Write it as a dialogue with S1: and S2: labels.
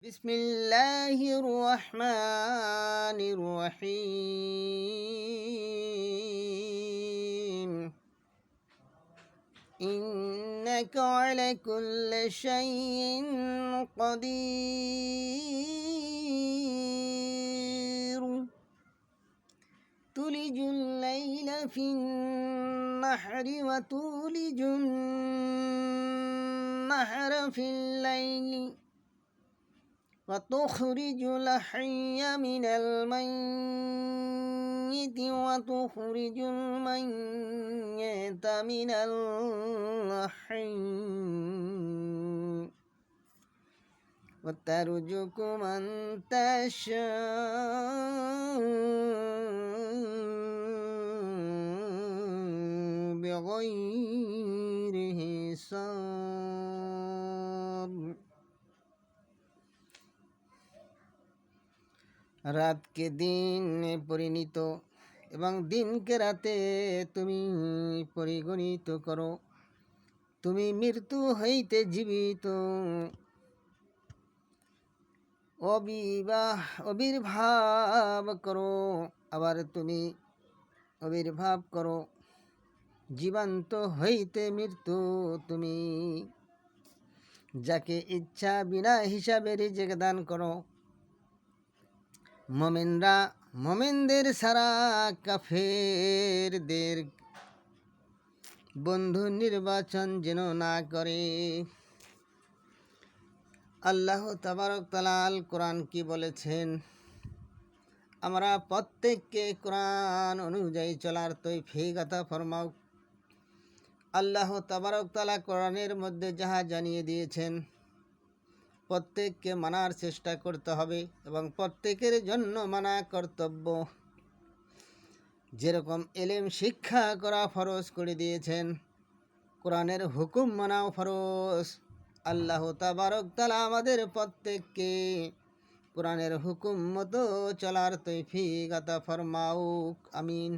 S1: بسم الله الرحمن الرحيم إنك على كل شيء قدير تولج الليل في النهار وتولج النهار في الليل وتخرج الحي من الميت وتخرج الميت من الحي وترزق من تشاء بغير حساب। রাতকে দিনে পরিণত এবং দিনকে রাতে তুমি পরিগণিত করো। তুমি মৃত্যু হইতে জীবিত আবির্ভাব করো, আবার তুমি আবির্ভাব করো। জীবন্ত হইতে মৃত্যু তুমি যাকে ইচ্ছা বিনা হিসাবে রিজিক দান করো। মোমেনদের সারা কাফেরদের বন্ধু নির্বাচন যেন না করে। আল্লাহ তাবারক তাআলা আল কোরআন কি বলেছেন? আমরা প্রত্যেককে কোরআন অনুযায়ী চলার তৌফিক আতা ফরমাও। আল্লাহ তাবারক তাআলা কোরআনের মধ্যে যাহা জানিয়ে দিয়েছেন প্রত্যেককে মানার চেষ্টা করতে হবে এবং প্রত্যেকের জন্য মানা কর্তব্য। যেরকম ইলম শিক্ষা করা ফরজ করে দিয়েছেন, কোরআনের হুকুম মানাও ফরজ। আল্লাহ তাবারক তাআলা আমাদের প্রত্যেককে কোরআনের হুকুম মতো চলার তৌফিক আতা ফরমাউক। আমিন।